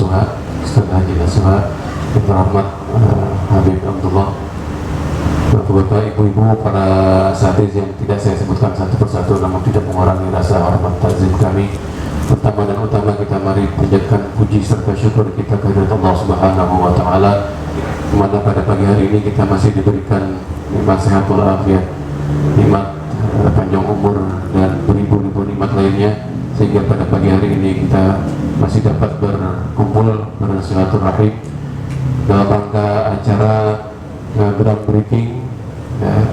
Nasuha, Ustaz Haji Nasuha, yang terhormat Habib Abdullah, Bapak-bapak, ibu-ibu, para sadiz yang tidak saya sebutkan satu persatu namun tidak mengurangi rasa hormat takzim kami. Pertama dan utama kita mari panjatkan puji serta syukur kita kepada Allah Subhanahu wa taala, di mana pada pagi hari ini kita masih diberikan nikmat sehat walafiat, nikmat panjang umur dan beribu-ribu nikmat lainnya, sehingga pada pagi hari ini kita masih dapat berkumpul bersilaturahim dalam rangka acara groundbreaking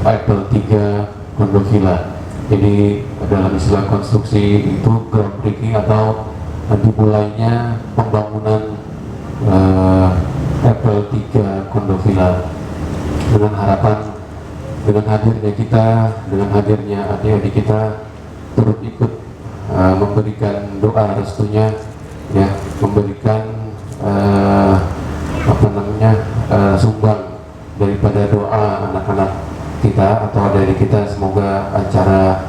Apple 3 Kondovilla. Jadi dalam istilah konstruksi itu groundbreaking atau dimulainya pembangunan Apple 3 Kondovilla, dengan harapan dengan hadirnya kita, dengan hadirnya adik-adik kita turut ikut memberikan doa restunya, ya, memberikan sumbang daripada doa anak-anak kita atau dari kita. Semoga acara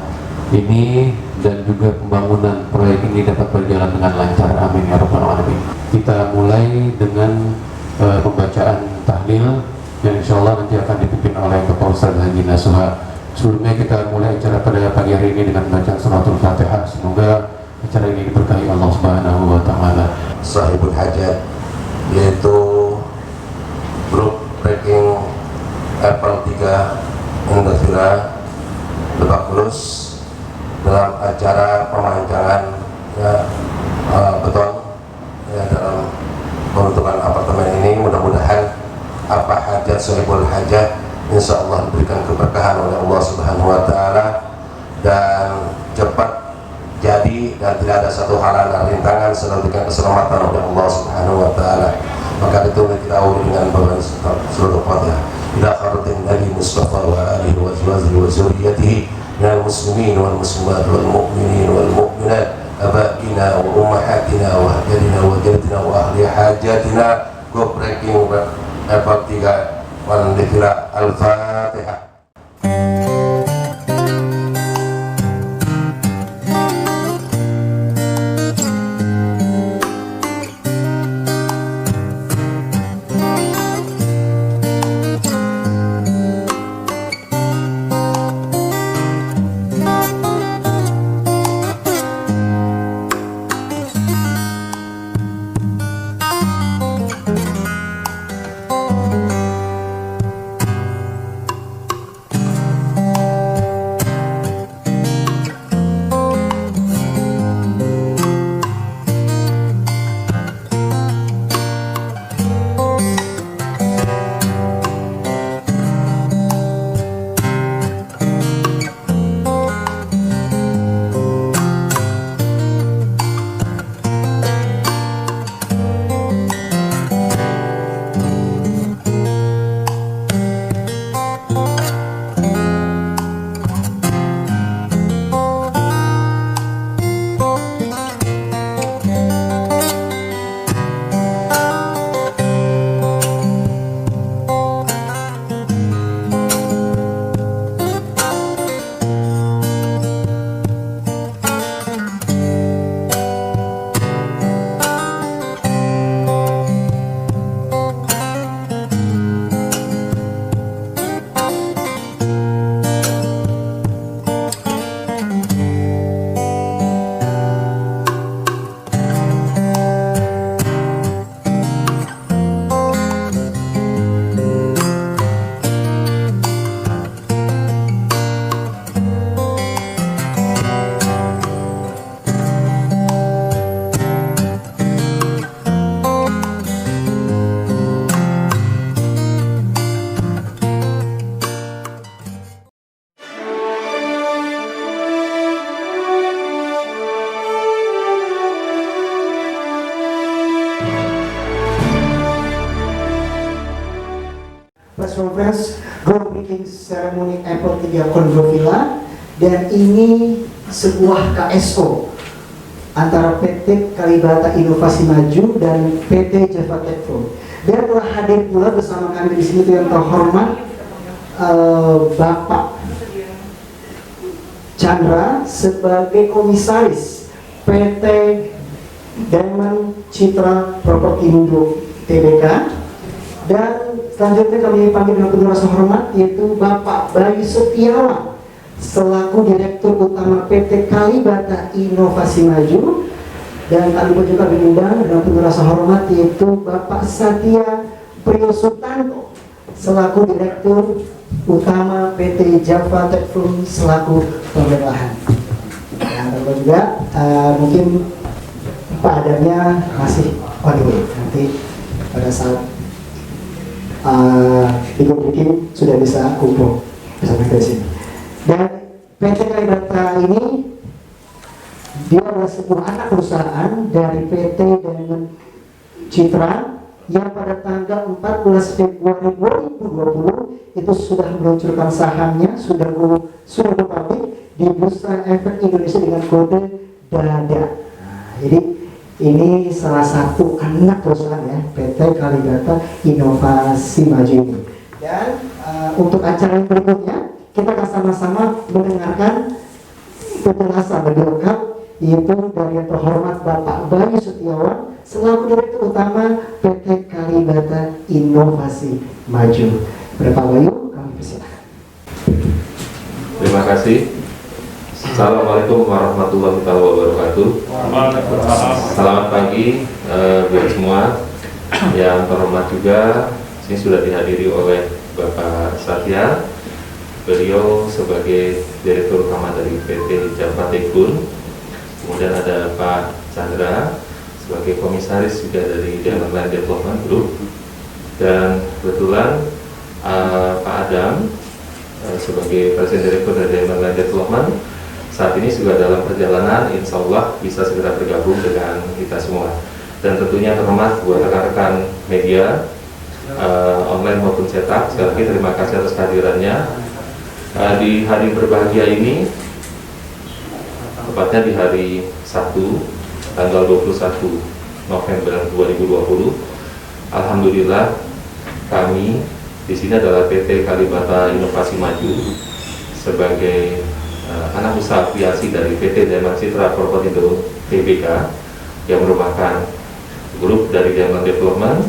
ini dan juga pembangunan proyek ini dapat berjalan dengan lancar, amin ya rabbal alamin. Kita mulai dengan pembacaan tahlil yang insya Allah nanti akan dipimpin oleh Bapak Ustaz Haji Nasuha. Sebelumnya kita mulai acara pada pagi hari ini dengan bacaan suratul Fatihah. Semoga acara ini diberkahi Allah Subhanahu wa taala. Sahibul Hajat, yaitu grup breaking Apple 3 Kondovilla Lebak Bulus, dalam acara pemancangan beton dalam pembentukan apartemen ini. Mudah-mudahan apa hajat sahibul hajat insya Allah diberikan keberkahan oleh Allah Subhanahu wa taala dan cepat jadi, dan tidak ada satu halangan rintangan, selalu diberikan keselamatan oleh Allah Subhanahu wa taala. Maka itu kita awali dengan bacaan suratul Fatihah. Ila kharatin Nabi Mustafa wa alihi wa azwajihi wa zurriyyatihi minal muslimin wal muslimat wal mu'minin wal mu'minat, abaina wa ummahatina wa ahdadina wa jadina wa ahli hajatina. Go breaking Apple 3 Kondovilla. Al-Fatihah. Press conference groundbreaking ceremony Apple 3 Kondovilla, dan ini sebuah KSO antara PT Kalibata Inovasi Maju dan PT Java Techflow. Dan telah hadir pula bersama kami di sini yang terhormat Bapak Chandra sebagai komisaris PT Diamond Citra Properti Indo Tbk. Dan selanjutnya kami panggil dengan penuh rasa hormat yaitu Bapak Bayu Setiawan selaku Direktur Utama PT Kalibata Inovasi Maju. Dan kami pun juga mengundang dengan penuh rasa hormat yaitu Bapak Satya Priyosutanto selaku Direktur Utama PT Java Techfund selaku pemilik lahan. Dan tentu juga mungkin Pak Adamnya masih on the way. Nanti pada saat bikin sudah bisa kumpul bersama kita di sini. Dan PT Kalibata ini dia adalah sebuah anak perusahaan dari PT Diamond Citra yang pada tanggal 14 Februari 2020 itu sudah meluncurkan sahamnya, sudah publik di Bursa Efek Indonesia dengan kode DADA. Nah, jadi ini salah satu anak perusahaan ya, PT Kalibata Inovasi Maju ini. Dan untuk acara yang berikutnya kita akan sama-sama mendengarkan penjelasan lebih lengkap yaitu dari yang terhormat Bapak Bayu Setiawan selaku Direktur Utama PT Kalibata Inovasi Maju. Bapak Bayu, kami persilakan. Terima kasih. Assalamualaikum warahmatullahi wabarakatuh. Selamat pagi buat semua. Yang terhormat juga, ini sudah dihadiri oleh Bapak Satya. Beliau sebagai Direktur Utama dari PT Java Techfund. Kemudian ada Pak Chandra sebagai Komisaris juga dari Diamond Land Development Group. Dan kebetulan Pak Adam sebagai Presiden Direktur dari Diamond Land Development saat ini juga dalam perjalanan, insya Allah bisa segera bergabung dengan kita semua. Dan tentunya terhormat buat rekan-rekan media online maupun cetak, sekali lagi terima kasih atas kehadirannya di hari berbahagia ini, tepatnya di hari Sabtu tanggal 21 November 2020. Alhamdulillah kami di sini adalah PT Kalibata Inovasi Maju sebagai anak usaha afiliasi dari PT Diamond Citra Properti Indo Tbk yang merupakan grup dari Diamond Development,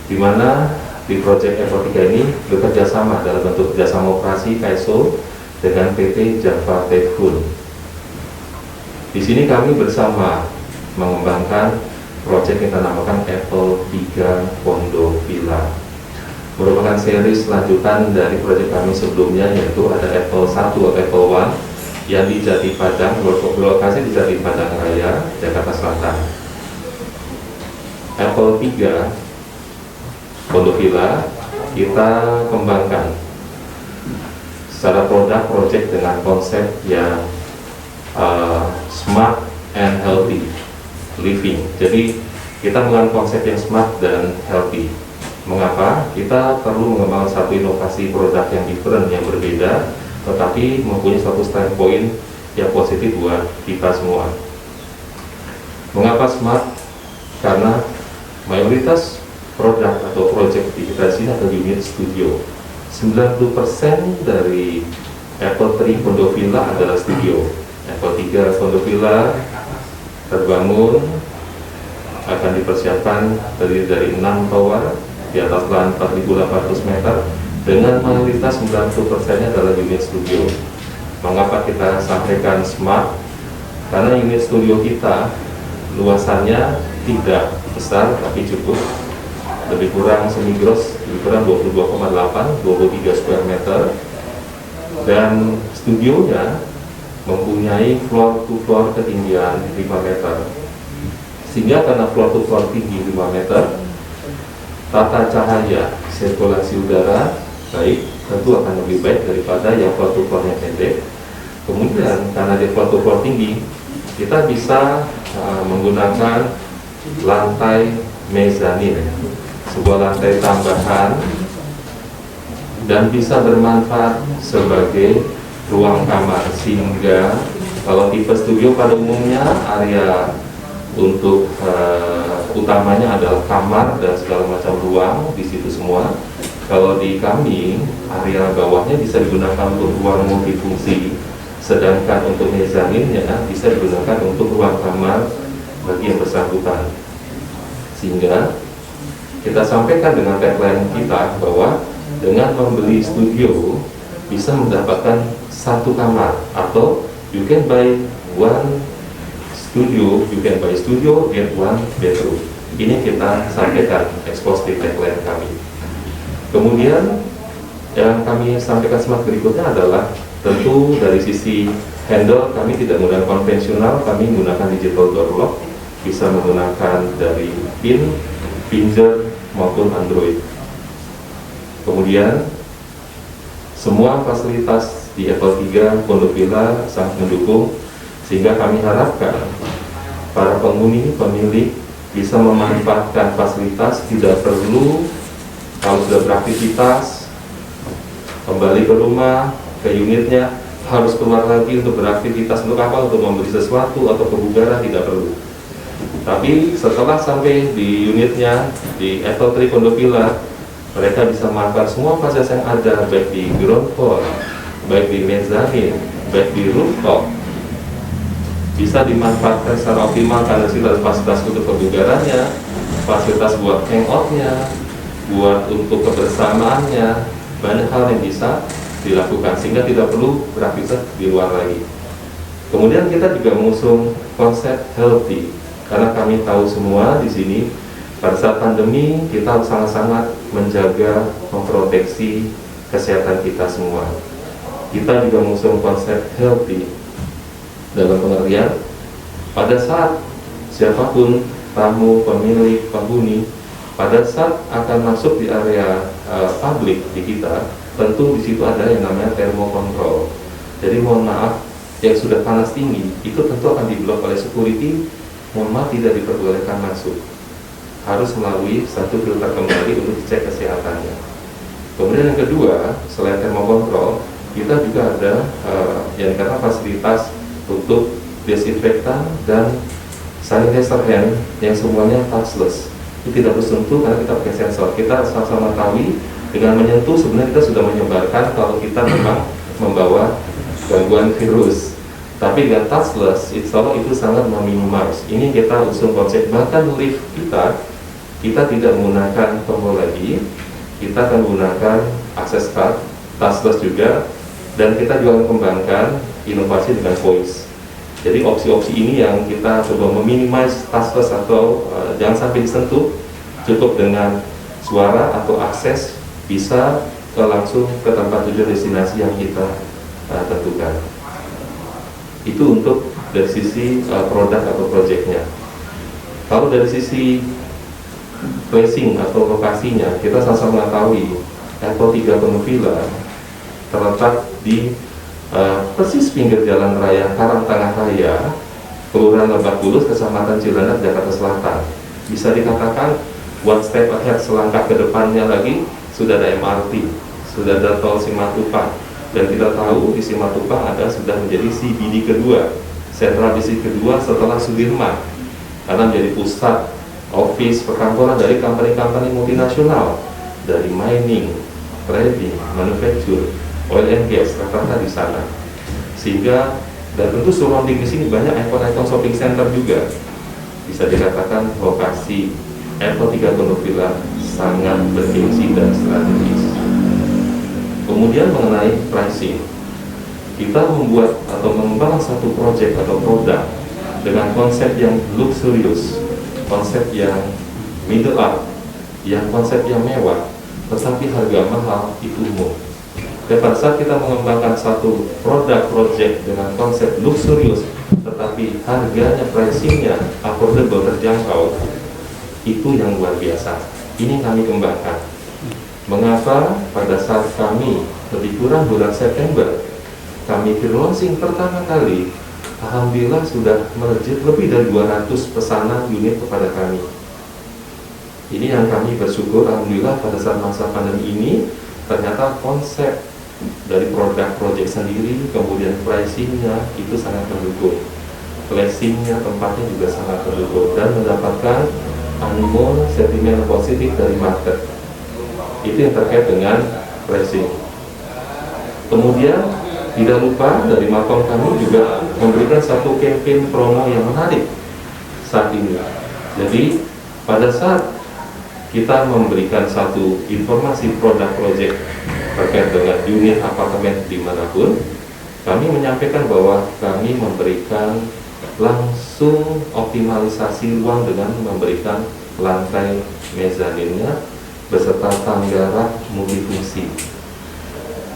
di mana di proyek Evo 3 ini bekerja sama dalam bentuk kerjasama operasi KSO dengan PT Java Techfund. Di sini kami bersama mengembangkan proyek yang kita namakan Evo 3 Pondok Villa, merupakan seri lanjutan dari proyek kami sebelumnya, yaitu ada Evo 1 atau Evo 1 yang di Jati Padang, berlokasi di Jati Padang Raya, Jakarta Selatan. Evo 3 Pondok Villa kita kembangkan secara produk proyek dengan konsep yang smart and healthy living. Jadi kita menggunakan konsep yang smart dan healthy. Mengapa? Kita perlu mengembangkan satu inovasi produk yang different, yang berbeda, tetapi mempunyai satu standpoint yang positif buat kita semua. Mengapa smart? Karena mayoritas produk atau proyek di kita sini atau unit studio, 90% dari Apple 3 Pondok Villa adalah studio. Apple 3 Pondok Villa terbangun, akan dipersiapkan terdiri dari 6 tower di atas lahan 4.800 meter dengan mayoritas 90%-nya adalah unit studio. Mengapa kita sampaikan smart? Karena unit studio kita luasannya tidak besar tapi cukup, lebih kurang semi gross, lebih kurang 22,8, 23 square meter, dan studionya mempunyai floor to floor ketinggian 5 meter. Sehingga karena floor to floor tinggi 5 meter, tata cahaya, sirkulasi udara baik, tentu akan lebih baik daripada yang floor to floornya pendek. Kemudian karena di floor to floor tinggi, kita bisa menggunakan lantai mezanin, sebuah lantai tambahan, dan bisa bermanfaat sebagai ruang kamar, sehingga kalau tipe studio pada umumnya area untuk utamanya adalah kamar dan segala macam ruang di situ semua. Kalau di kami area bawahnya bisa digunakan untuk ruang multifungsi, sedangkan untuk mezaninnya bisa digunakan untuk ruang kamar bagi yang bersangkutan. Sehingga kita sampaikan dengan tagline kita bahwa dengan membeli studio bisa mendapatkan satu kamar, atau you can buy one studio, you can buy studio, get one bedroom. Ini kita sampaikan expose di tagline kami. Kemudian yang kami sampaikan smart berikutnya adalah tentu dari sisi handle kami tidak menggunakan konvensional, kami menggunakan digital door lock, bisa menggunakan dari pin, pinjer maupun Android. Kemudian semua fasilitas di Apple 3 Pondok Villa sangat mendukung, sehingga kami harapkan para penghuni, pemilik bisa memanfaatkan fasilitas, tidak perlu kalau sudah beraktivitas kembali ke rumah, ke unitnya harus keluar lagi untuk beraktivitas. Untuk apa? Untuk membeli sesuatu atau kebugaran, tidak perlu. Tapi setelah sampai di unitnya di Apple 3 Pondok Villa, mereka bisa memanfaatkan semua fasilitas yang ada, baik di ground floor, baik di mezanin, baik di rooftop, bisa dimanfaatkan secara optimal karena sih ada fasilitas untuk kebugarannya, fasilitas buat hangoutnya, buat untuk kebersamaannya, banyak hal yang bisa dilakukan sehingga tidak perlu beraktivitas di luar lagi. Kemudian kita juga mengusung konsep healthy, karena kami tahu semua di sini pada saat pandemi kita harus sangat-sangat menjaga, memproteksi kesehatan kita semua. Kita juga mengusung konsep healthy dalam pengertian pada saat siapapun tamu, pemilik, penghuni pada saat akan masuk di area publik di kita, tentu di situ ada yang namanya thermokontrol. Jadi mohon maaf, yang sudah panas tinggi itu tentu akan diblok oleh security, mohon maaf tidak diperbolehkan masuk, harus melalui satu filter kembali untuk dicek kesehatannya. Kemudian yang kedua, selain thermokontrol, kita juga ada yang karena fasilitas untuk desinfektan dan sanitizer hand yang semuanya touchless. Itu tidak harus sentuh karena kita pakai sensor. Kita sama-sama tahu dengan menyentuh sebenarnya kita sudah menyebarkan kalau kita memang membawa gangguan virus. Tapi dengan touchless, insya Allah itu sangat meminimais. Ini kita usung konsep, bahkan lift kita tidak menggunakan tombol lagi, kita akan menggunakan access card, touchless juga, dan kita juga mengembangkan inovasi dengan voice. Jadi opsi-opsi ini yang kita coba meminimais touchless atau jangan sampai disentuh, cukup dengan suara atau akses bisa langsung ke tempat tujuan destinasi yang kita tentukan. Itu untuk dari sisi produk atau proyeknya. Kalau dari sisi placing atau lokasinya, kita sama-sama mengetahui Apple 3 Pondok Villa terletak di persis pinggir jalan raya Karangtengah Raya, Kelurahan Lebak Bulus, Kecamatan Cilandak, Jakarta Selatan. Bisa dikatakan one step ahead, selangkah ke depannya lagi sudah ada MRT, sudah ada tol Simatupang, dan kita tahu di Simatupang ada sudah menjadi CBD kedua, sentra bisnis kedua setelah Sudirman, karena menjadi pusat office perkantoran dari company-company multinasional, dari mining, trading, manufacture, oil and gas, rata-rata di sana. Sehingga dan tentu surrounding di sini banyak ikon-ikon shopping center juga. Bisa dikatakan lokasi Apple 3 Pondok Villa sangat bergengsi dan strategis. Kemudian mengenai pricing, kita membuat atau mengembangkan satu proyek atau produk dengan konsep yang luxurious, konsep yang middle up, yang konsep yang mewah, tetapi harga mahal itu umum. Dan pada saat kita mengembangkan satu produk project dengan konsep luxurious, tetapi harganya, pricingnya affordable, terjangkau, itu yang luar biasa. Ini kami kembangkan. Mengapa pada saat kami lebih kurang bulan September kami launching pertama kali, alhamdulillah sudah melejit lebih dari 200 pesanan unit kepada kami. Ini yang kami bersyukur, alhamdulillah pada saat masa pandemi ini ternyata konsep dari produk project sendiri, kemudian pricingnya itu sangat mendukung, placingnya, tempatnya juga sangat mendukung, dan mendapatkan animo sentimen positif dari market. Itu yang terkait dengan pricing. Kemudian tidak lupa dari Makom kami juga memberikan satu campaign promo yang menarik saat ini. Jadi pada saat kita memberikan satu informasi produk project terkait dengan unit apartemen dimanapun, kami menyampaikan bahwa kami memberikan langsung optimalisasi ruang dengan memberikan lantai mezaninnya beserta tangga rak multifungsi.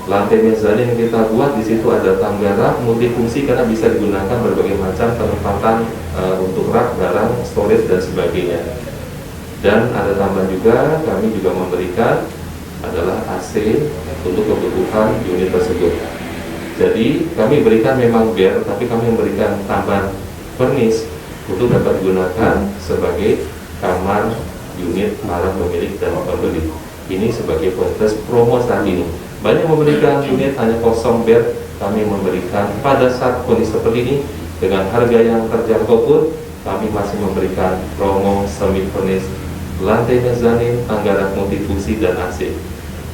Lantai mezanin yang kita buat di situ ada tangga rak multifungsi karena bisa digunakan berbagai macam penempatan untuk rak, barang, storage dan sebagainya. Dan ada tambahan juga, kami juga memberikan adalah AC untuk kebutuhan unit tersebut. Jadi kami berikan memang bare, tapi kami memberikan tambahan furnish untuk dapat digunakan sebagai kamar unit para pemilik dan pembeli. Ini sebagai proses promo saat ini. Banyak memberikan unit hanya kosong bare, kami memberikan pada saat kondisi seperti ini dengan harga yang terjangkau pun kami masih memberikan promo semi furnish, lantai mezanin, tangga rak multifungsi dan AC.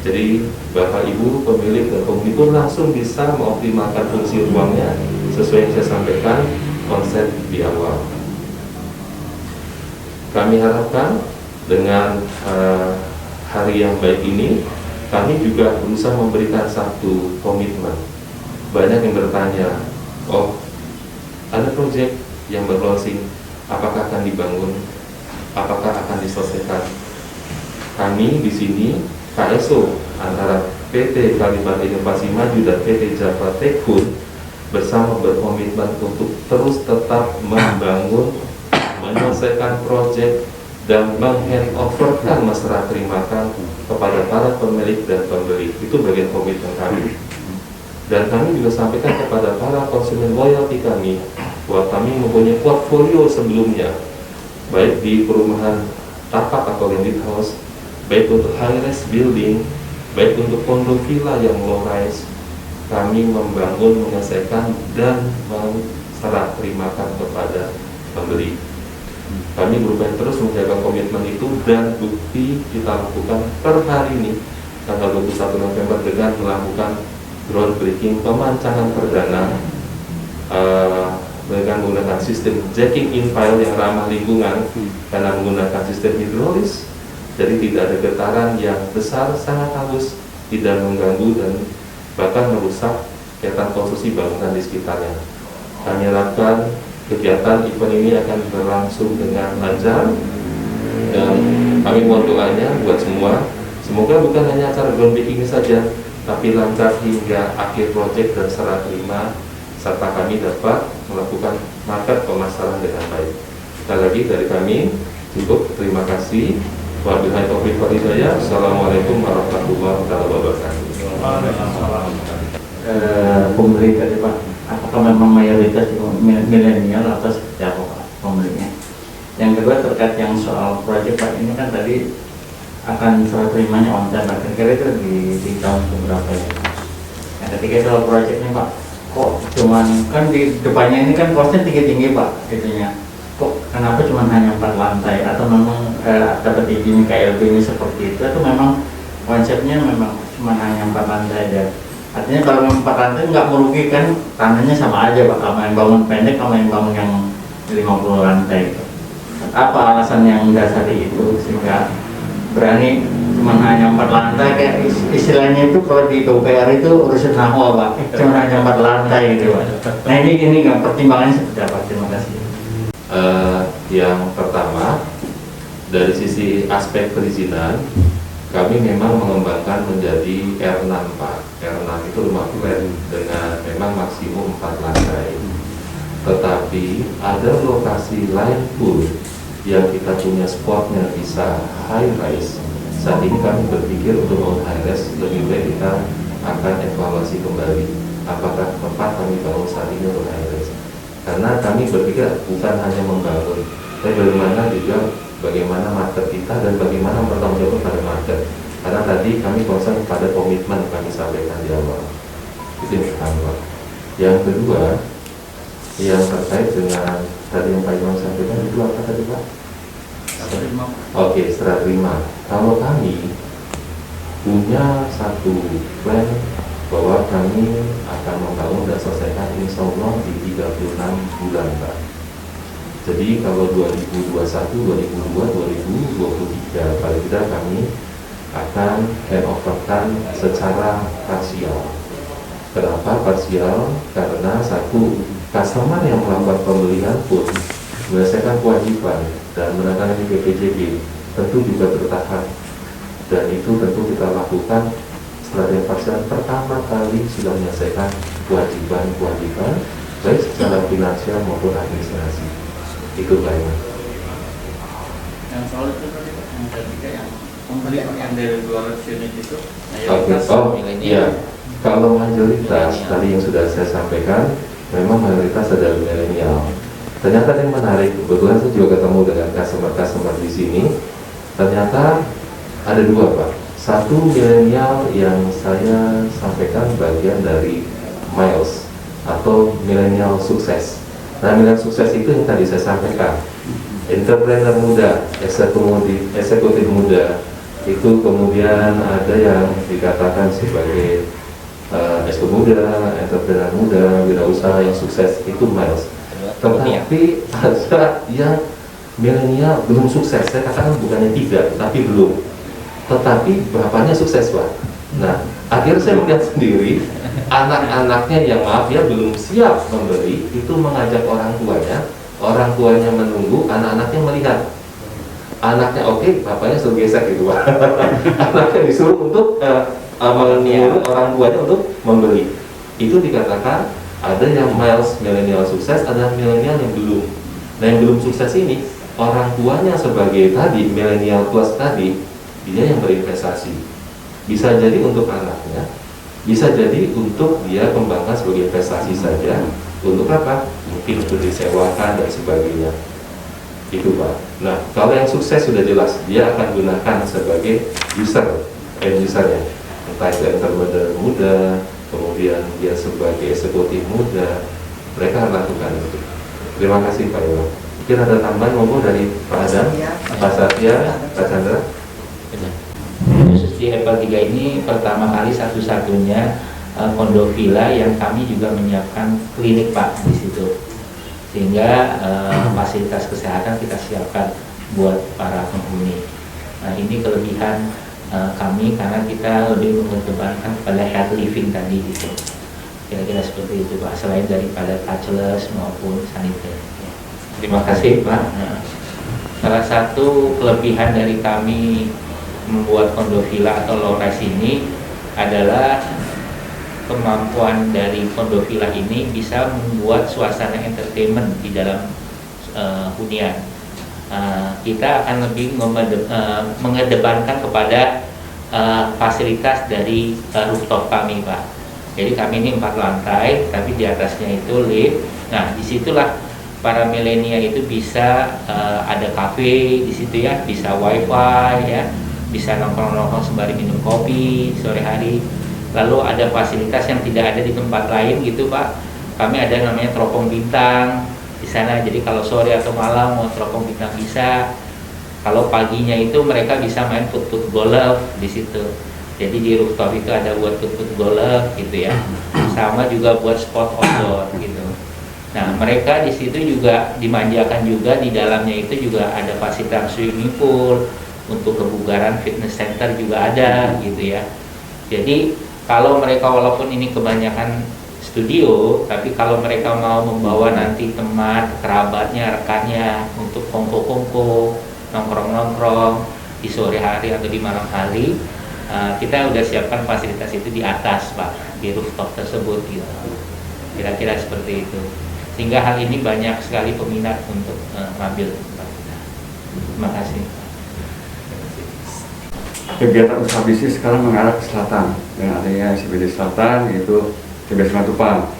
Jadi Bapak Ibu pemilik dan penghuni pun langsung bisa mengoptimalkan fungsi ruangnya sesuai yang saya sampaikan konsep di awal. Kami harapkan dengan hari yang baik ini, kami juga berusaha memberikan satu komitmen. Banyak yang bertanya, oh ada proyek yang berlangsung, apakah akan dibangun, apakah akan diselesaikan? Kami di sini KSO antara PT Kalimantan Inovasi Maju dan PT Java Tekun bersama berkomitmen untuk terus tetap membangun, menyelesaikan proyek dan menghandoverkan serah terimakan kepada para pemilik dan pembeli. Itu bagian komitmen kami. Dan kami juga sampaikan kepada para konsumen loyalty kami bahwa kami mempunyai portfolio sebelumnya, baik di perumahan tapak atau landed house, baik untuk high-rise building, baik untuk condo villa yang low-rise. Kami membangun, menyelesaikan dan serah terimakan kepada pembeli. Kami berupaya terus menjaga komitmen itu dan bukti kita lakukan per hari ini tanggal 21 November dengan melakukan groundbreaking pemancangan perdana dengan menggunakan sistem jacking in pile yang ramah lingkungan karena menggunakan sistem hidrolis, jadi tidak ada getaran yang besar, sangat halus, tidak mengganggu dan bahkan merusak kegiatan konstruksi bangunan di sekitarnya. Kami harapkan kegiatan event ini akan berlangsung dengan lancar dan kami mohon doanya buat semua, semoga bukan hanya acara groundbreaking ini saja, tapi lancar hingga akhir proyek dan serah terima serta kami dapat melakukan market pemasaran dengan baik. Sekali lagi dari kami cukup, terima kasih. Wabillahi taufiq wal hidayah. Assalamualaikum warahmatullahi wabarakatuh. Pembeli tadi Pak, apakah memang mayoritas milenial atau seperti apa Pak pembelinya? Yang kedua terkait yang soal proyek Pak, ini kan tadi akan serah terimanya on time, kira-kira itu di tahun berapa ya? Yang ketiga soal proyeknya Pak, kok cuman kan di depannya ini kan kosnya tinggi-tinggi Pak, itunya. Kok kenapa cuma hanya 4 lantai? Atau memang dapat izin KLB ini seperti itu? Atau memang konsepnya memang cuma hanya 4 lantai aja? Artinya kalau memang 4 lantai nggak merugikan, tanahnya sama aja Pak, sama yang bangun pendek sama yang bangun yang 50 lantai. Apa alasan yang mendasari itu sehingga berani cuma hanya 4 lantai, kayak istilahnya itu kalau di PUPR itu urusan nahwa Pak, cuma hanya 4 lantai gitu Pak. Nah ini nggak, pertimbangannya seperti apa? Terima kasih. Yang pertama, dari sisi aspek perizinan, kami memang mengembangkan menjadi R6 Pak. R6 itu rumah flat dengan memang maksimum 4 lantai. Tetapi ada lokasi lain pun yang kita punya spotnya bisa high rise. Saat ini kami berpikir untuk mau high rise, lebih baik kita akan evaluasi kembali apakah tempat kami bangun saat ini untuk high rise. Karena kami berpikir bukan hanya membangun, tapi bagaimana market kita dan bagaimana bertanggung jawab pada market. Karena tadi kami concern pada komitmen kami sampaikan di awal. Itu yang pertama. Yang kedua, yang terkait dengan tadi yang Pak Imam sampaikan itu apa tadi Pak? Oke, serah terima. Kalau kami punya satu plan bahwa kami akan membangun dan selesaikan insya Allah di 36 bulan Pak. Jadi kalau 2021, 2022, 2023 paling tidak kami akan handover-kan secara parsial. Kenapa parsial? Karena satu, customer yang melakukan pembelian pun menyelesaikan kewajiban dan menangani BPJB tentu juga bertahap, dan itu tentu kita lakukan setelah yang parsial pertama kali sudah menyelesaikan kewajiban baik secara finansial maupun administrasi. Itu baiknya. Yang soal itu tadi Pak, yang ketiga yang pembeli yang dari 200 unit itu Oke, iya. Kalau mayoritas tadi yang sudah saya sampaikan, memang mayoritas adalah milenial. Ternyata yang menarik, kebetulan saya juga ketemu dengan customer di sini. Ternyata ada dua, Pak. Satu milenial yang saya sampaikan bagian dari Miles atau milenial sukses. Nah, milenial sukses itu yang tadi saya sampaikan, entrepreneur muda, eksekutif muda. Itu kemudian ada yang dikatakan sebagai eksekutif muda, entrepreneur muda, wirausaha yang sukses, itu Miles. Tetapi ada yang milenial belum sukses. Saya katakan bukannya tidak, tapi belum. Tetapi bapaknya sukses, Pak. Nah, akhirnya saya melihat sendiri anak-anaknya yang belum siap membeli, itu mengajak orang tuanya menunggu, anak-anaknya melihat. Anaknya oke, bapaknya suruh gesek gitu, Pak. Anaknya disuruh untuk menyuruh orang tuanya untuk membeli. Itu dikatakan ada yang Miles milenial sukses, ada milenial yang belum. Nah, yang belum sukses ini orang tuanya sebagai tadi milenial plus tadi, dia yang berinvestasi. Bisa jadi untuk anaknya, bisa jadi untuk dia kembangkan sebagai investasi saja. Untuk apa? Mungkin untuk disewakan dan sebagainya. Itu, Pak. Nah, kalau yang sukses sudah jelas, dia akan gunakan sebagai end usernya. Entah itu entrepreneur muda, kemudian dia sebagai eksekutif muda, mereka akan lakukan itu. Terima kasih, Pak Iwan. Mungkin ada tambahan ngomong dari Pak Adam, Pak Satya, Pak Chandra. Khusus di Apple 3 ini pertama kali satu-satunya kondo villa yang kami juga menyiapkan klinik, Pak, di situ, sehingga fasilitas kesehatan kita siapkan buat para penghuni. Nah, ini kelebihan kami karena kita lebih mengedepankan pada health living tadi gitu. Kira-kira seperti itu, Pak, selain daripada touchless maupun sanitary. Terima kasih, Pak. Nah, salah satu kelebihan dari kami membuat kondo villa atau low rise ini adalah kemampuan dari kondo villa ini bisa membuat suasana entertainment di dalam hunian. Kita akan lebih mengedepankan kepada fasilitas dari rooftop kami, Pak. Jadi kami ini 4 lantai, tapi di atasnya itu lift. Nah, disitulah para milenial itu bisa ada kafe di situ ya, bisa wifi ya, bisa nongkrong-nongkrong sembari minum kopi sore hari. Lalu ada fasilitas yang tidak ada di tempat lain gitu, Pak. Kami ada namanya teropong bintang di sana. Jadi kalau sore atau malam mau teropong bintang bisa. Kalau paginya itu mereka bisa main put-put golf di situ. Jadi di rooftop itu ada buat put-put golf gitu ya. Sama juga buat spot outdoor gitu. Nah, mereka di situ juga dimanjakan juga, di dalamnya itu juga ada fasilitas swimming pool, untuk kebugaran fitness center juga ada gitu ya. Jadi kalau mereka walaupun ini kebanyakan studio, tapi kalau mereka mau membawa nanti teman, kerabatnya, rekannya untuk kongko-kongko, nongkrong-nongkrong di sore hari atau di malam hari, kita udah siapkan fasilitas itu di atas, Pak, di rooftop tersebut gitu. Kira-kira seperti itu. Sehingga hal ini banyak sekali peminat untuk ngambil tempat kita. Terima kasih. Kegiatan usaha bisnis sekarang mengarah ke selatan dengan adanya CBD Selatan, yaitu CBD Simatupang.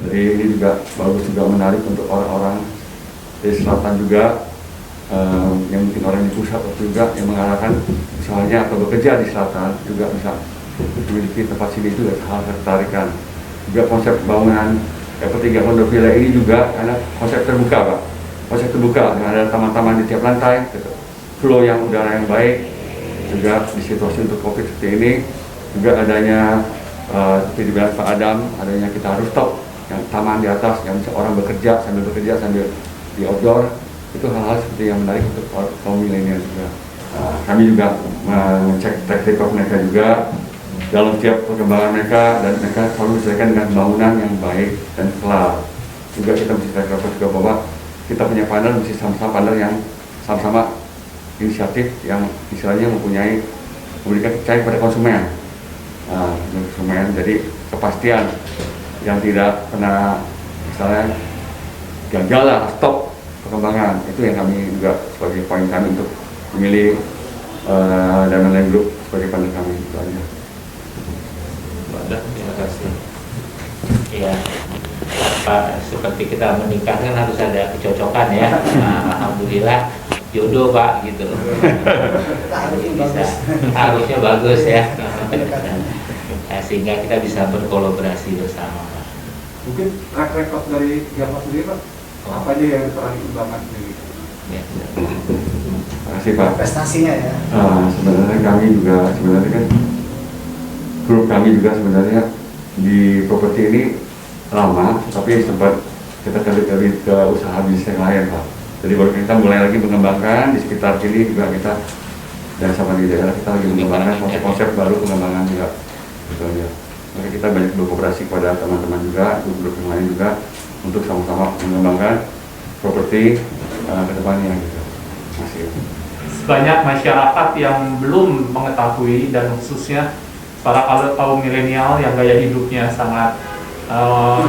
Jadi ini juga bagus, juga menarik untuk orang-orang di selatan juga, yang mungkin orang di pusat juga yang mengarahkan usahanya atau bekerja di selatan juga bisa memiliki tempat sini itu hal tertarikan. Juga konsep bangunan F3 Kondo Villa ini juga karena konsep terbuka, Pak. Konsep terbuka dengan ada taman-taman di tiap lantai, flow yang udara yang baik. Juga di situasi untuk COVID seperti ini juga adanya seperti dibilang Pak Adam, adanya kita rooftop yang taman di atas yang bisa orang bekerja sambil di outdoor, itu hal-hal seperti yang menarik untuk kaum milenial juga. Kami juga mengecek track record mereka juga dalam setiap perkembangan mereka, dan mereka selalu diselesaikan dengan pembangunan yang baik dan kelar. Juga kita mesti track record juga bahwa kita punya partner mesti sama-sama partner yang sama-sama inisiatif yang istilahnya mempunyai memberikan kepercayaan kepada konsumen. Jadi kepastian yang tidak pernah misalnya gagal lah, stop perkembangan, itu yang kami juga sebagai poin kami untuk memilih Diamond Group sebagai partner kami. Itu aja. Terima kasih. Ya, Pak, seperti kita menikah kan harus ada kecocokan ya. Nah, alhamdulillah jodoh Pak gitu. Harusnya bagus ya. Nah, sehingga kita bisa berkolaborasi bersama Pak. Mungkin track record dari Jawa sendiri Pak, apa aja yang pernah dikembangkan dari Ya. Terima kasih Pak. Prestasinya ya. Sebenarnya kami juga kan grup kami juga sebenarnya di properti ini lama, tapi sempat kita kali ke usaha bisnis yang lain Pak. Jadi baru kita mulai lagi mengembangkan di sekitar sini juga kita, dan sama di daerah kita lagi mengembangkan konsep-konsep baru pengembangan juga. Gitu aja. Maka kita banyak berkooperasi kepada teman-teman juga, grup-grup yang lain juga untuk sama-sama mengembangkan properti ke depannya gitu. Masih. Banyak masyarakat yang belum mengetahui, dan khususnya para kaum milenial yang gaya hidupnya sangat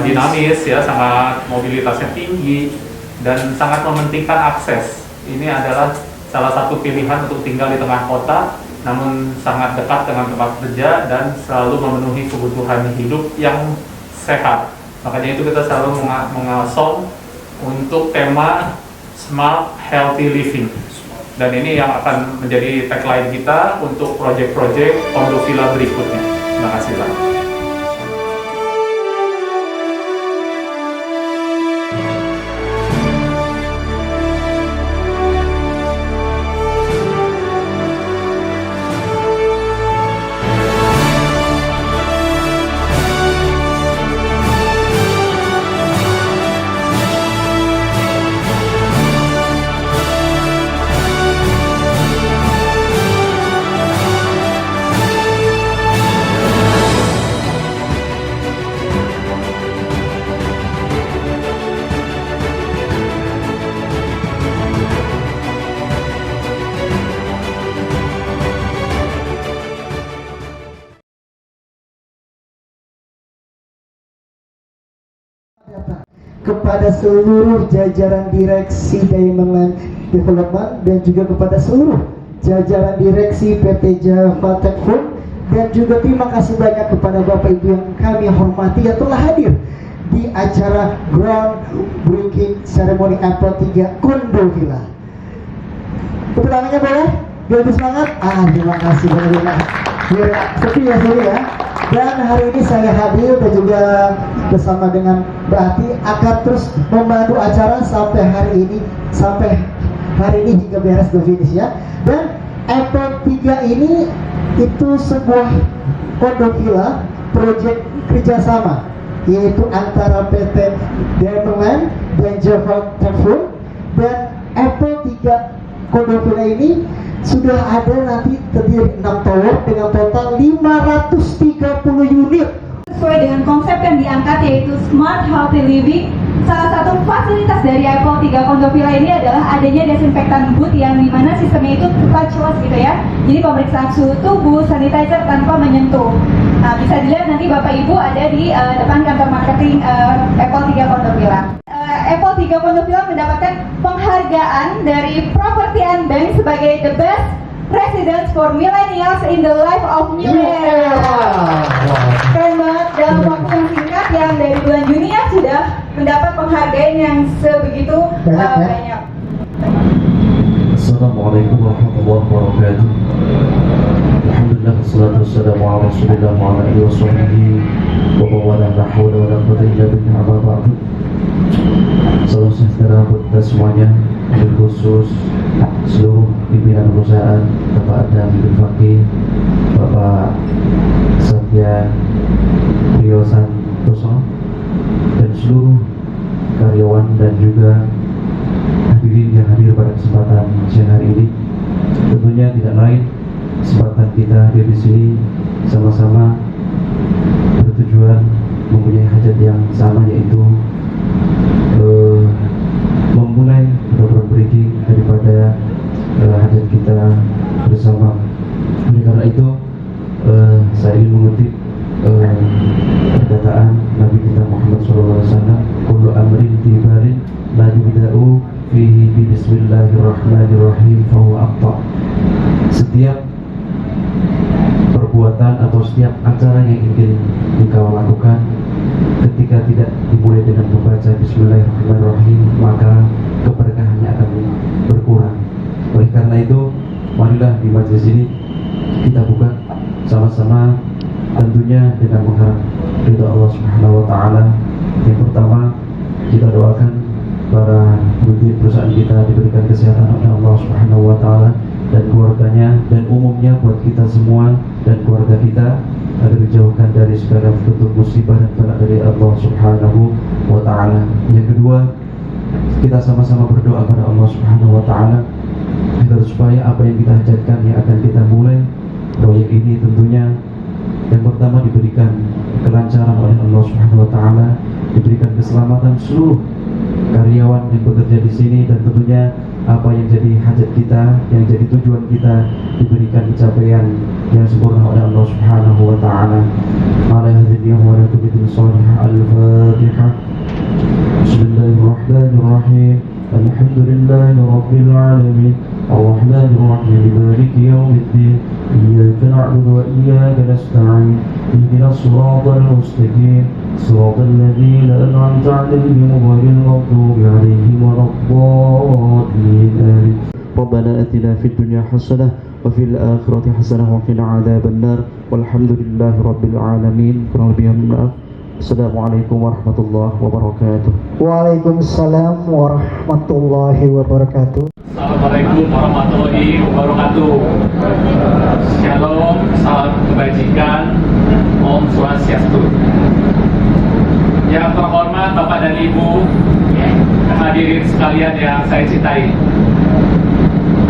dinamis ya, sangat mobilitasnya tinggi dan sangat mementingkan akses. Ini adalah salah satu pilihan untuk tinggal di tengah kota, namun sangat dekat dengan tempat kerja dan selalu memenuhi kebutuhan hidup yang sehat. Makanya itu kita selalu mengasong untuk tema Smart Healthy Living. Dan ini yang akan menjadi tagline kita untuk proyek-proyek Kondo Villa berikutnya. Terima kasih Pak. Kepada seluruh jajaran direksi Diamond Development dan juga kepada seluruh jajaran direksi PT Java Tech Fund, dan juga terima kasih banyak kepada Bapak Ibu yang kami hormati yang telah hadir di acara groundbreaking ceremony Apple 3 Kondo Villa. Tepuk tangannya boleh? Biar lebih semangat. Terima kasih banyak. Seperti ya. Dan hari ini saya hadir dan juga bersama dengan Mbak Ati akan terus membantu acara sampai hari ini hingga beres ke finish ya. Dan Apple 3 ini itu sebuah Kondo Villa proyek kerjasama, yaitu antara PT Diamond dan Java Tech Fund. Dan Apple 3 Kondo Villa ini sudah ada nanti terdiri 6 tower dengan total 530 unit. Sesuai dengan konsep yang diangkat yaitu Smart Healthy Living, salah satu fasilitas dari Apple 3 Kondo Villa ini adalah adanya desinfektan booth yang dimana sistemnya itu touchless gitu ya. Jadi pemeriksaan suhu tubuh, sanitizer tanpa menyentuh. Nah, bisa dilihat nanti Bapak Ibu ada di depan kantor marketing Apple 3 Kondo Villa. Apple 3 Kondo Villa mendapatkan penghargaan dari Property and Bank sebagai the best residence for millennials in the life of millennials. Keren banget, dalam waktu yang singkat yang dari bulan Juni ya sudah mendapat penghargaan yang sebegitu banyak. Assalamualaikum warahmatullahi wabarakatuh. Alhamdulillah, wassalatu wassalamu ala rasulillah wa ala alihi wa sahbihi wa mawala, la hawla wa la quwwata illa billah, amma ba'du. Salam sejahtera buat kita semuanya, khusus seluruh pimpinan perusahaan, Bapak Adam bin Fakih, Bapak Satya Rio Santoso, dan seluruh karyawan dan juga hadirin yang hadir pada kesempatan siang hari ini. Tentunya tidak lain kesempatan kita hadir di sini sama-sama bertujuan mempunyai hajat yang sama, yaitu memulai groundbreaking daripada hajat kita bersama. Oleh karena itu saya ingin mengutip perkataan Nabi kita Muhammad SAW, kullu amrin tibarin la yubda'u fihi bismillahirrahmanirrahim fahuwa aqta. Setiap perbuatan atau setiap acara yang ingin engkau lakukan, ketika tidak dimulai dengan membaca bismillahirrahmanirrahim, maka keberkahannya akan berkurang. Oleh karena itu, marilah di majelis ini kita buka sama-sama, tentunya dengan mengharap ridha Allah Subhanahu wa taala. Yang pertama, kita doakan para pemimpin perusahaan kita diberikan kesehatan oleh Allah Subhanahu wa taala dan keluarganya, dan umumnya buat kita semua dan keluarga kita agar dijauhkan dari segala bentuk musibah dan bala dari Allah Subhanahu wa taala. Yang kedua, kita sama-sama berdoa pada Allah Subhanahu wa taala agar supaya apa yang kita hajatkan yang akan kita mulai proyek ini, tentunya yang pertama diberikan kelancaran oleh Allah Subhanahu wa taala, diberikan keselamatan seluruh karyawan yang bekerja di sini, dan tentunya apa yang jadi hajat kita, yang jadi tujuan kita, diberikan pencapaian yang sempurna oleh Allah Subhanahu wa taala. Ala hadhihi wa ala kulli salihah. Al-Fatihah. Bismillahirrahmanirrahim. Alhamdulillahi rabbil alamin. Ar-Rahmanir Rahim. Maliki yaumiddin. Iyyaka na'budu wa iyyaka nasta'in. Ihdinas siratal mustaqim. Siratal ladzina an'amta 'alaihim ghairil maghdubi 'alaihim waladdallin. Rabbana atina fid dunya hasanah wa fil akhirati hasanah wa qina 'adzabannar. Walhamdulillahi rabbil alamin. Kurang lebih maaf. Assalamualaikum warahmatullahi wabarakatuh. Waalaikumsalam warahmatullahi wabarakatuh. Assalamualaikum warahmatullahi wabarakatuh. Shalom, salam kebajikan, Om Swastiastu. Yang terhormat Bapak dan Ibu, hadirin sekalian yang saya cintai,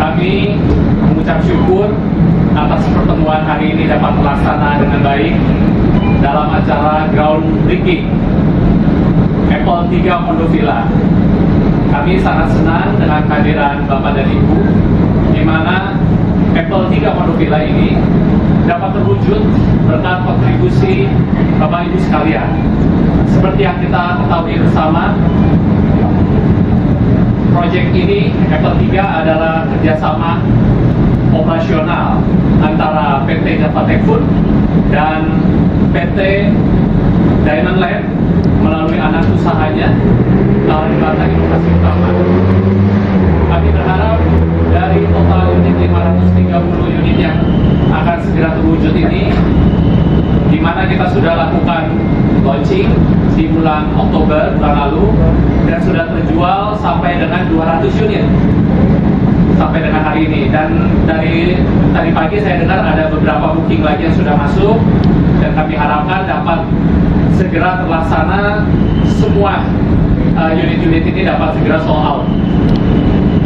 kami mengucap syukur atas pertemuan hari ini dapat terlaksana dengan baik dalam acara groundbreaking Apple 3 Mondovilla. Kami sangat senang dengan kehadiran Bapak dan Ibu, di mana Apple 3 Mondovilla ini dapat terwujud berkat kontribusi Bapak Ibu sekalian. Seperti yang kita ketahui bersama, proyek ini Apple 3 adalah kerjasama operasional antara PT Java Tech Food dan PT Diamond Land melalui anak usahanya Kalibata Inovasi Utama. Kami berharap dari total unit 530 unit yang akan segera terwujud ini, di mana kita sudah lakukan launching di bulan Oktober bulan lalu dan sudah terjual sampai dengan 200 unit sampai dengan hari ini. Dan dari tadi pagi saya dengar ada beberapa booking lagi yang sudah masuk, dan kami harapkan dapat segera terlaksana, semua unit-unit ini dapat segera sold out.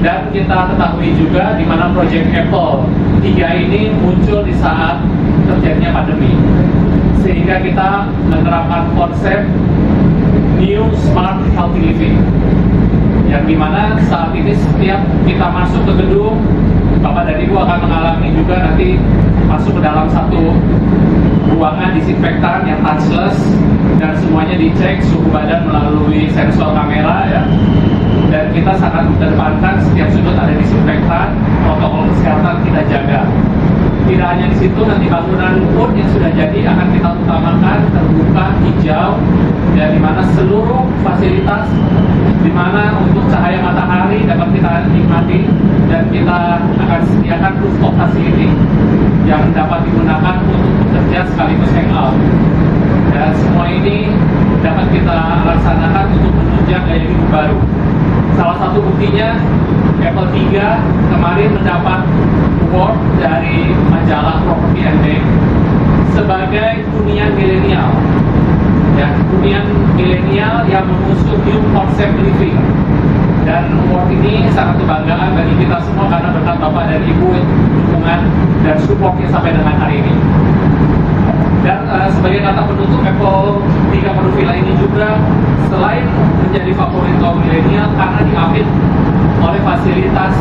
Dan kita ketahui juga di mana proyek Apple 3 ini muncul di saat terjadinya pandemi, sehingga kita menerapkan konsep New Smart Healthy Living, yang dimana saat ini setiap kita masuk ke gedung, Bapak dan Ibu akan mengalami juga nanti masuk ke dalam satu ruangan disinfektan yang touchless, dan semuanya dicek suhu badan melalui sensor kamera ya. Dan kita sangat mengedepankan setiap sudut ada disinfektan, protokol kesehatan kita jaga. Tidak hanya di situ, nanti bangunan pun yang sudah jadi akan kita utamakan terbuka, hijau, dan di mana seluruh fasilitas, di mana untuk cahaya matahari dapat kita nikmati, dan kita akan sediakan rooftop facility yang dapat digunakan untuk bekerja sekaligus hangout. Dan semua ini dapat kita laksanakan untuk menunjang gaya hidup baru. Salah satu buktinya, Apple 3 kemarin mendapat award dari majalah Property and Bank sebagai hunian milenial. ya, hunian milenial yang mengusung new concept living. Dan award ini sangat kebanggaan bagi kita semua karena berkat Bapak dan Ibu dukungan dan supportnya sampai dengan hari ini. Dan sebagai kata penutup, Apple 3 Condovilla ini juga selain menjadi favorit kaum milenial karena diapit oleh fasilitas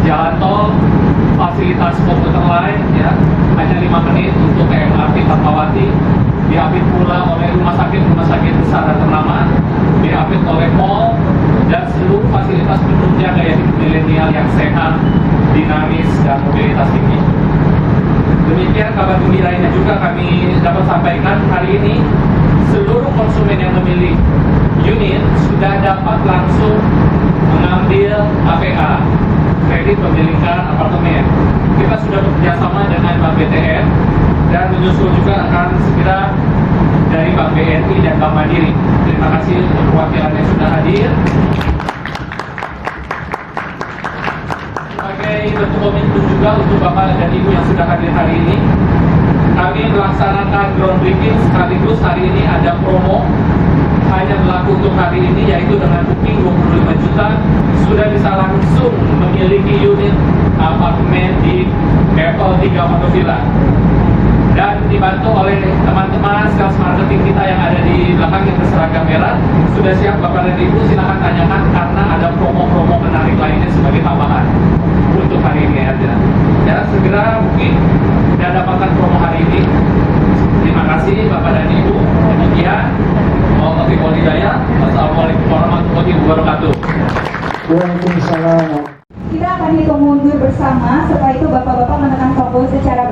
jalan tol, fasilitas komuter lain, ya, hanya 5 menit untuk ke MRT Fatmawati, diapit pula oleh rumah sakit besar dan ternama, diapit oleh mall, dan seluruh fasilitas penunjang gaya hidup milenial yang sehat, dinamis, dan mobilitas tinggi. Demikian kabar gembiranya juga kami dapat sampaikan hari ini, seluruh konsumen yang memilih unit sudah dapat langsung mengambil KPA, kredit pemilikan apartemen. Kita sudah bekerjasama dengan Bank BTN dan menyusul juga akan segera dari Bank BNI dan Bank Mandiri. Terima kasih untuk perwakilan yang sudah hadir. Sebagai bentuk komitmen juga untuk Bapak dan Ibu yang sudah hadir hari ini, kami melaksanakan groundbreaking sekaligus hari ini ada promo hanya berlaku untuk hari ini, yaitu dengan booking 25 juta sudah bisa langsung memiliki unit apartemen di Apple 3 Condovilla. Dan dibantu oleh teman-teman sales marketing kita yang ada di belakang yang berseragam merah. Sudah siap Bapak dan Ibu, silakan tanyakan karena ada promo-promo menarik lainnya sebagai tambahan untuk hari ini aja. Ya, segera mungkin dan dapatkan promo hari ini. Terima kasih Bapak dan Ibu. Demikian. Wassalamualaikum warahmatullahi wabarakatuh. Waalaikumsalam. Kita akan hitung mundur bersama, setelah itu Bapak-Bapak menekan tombol secara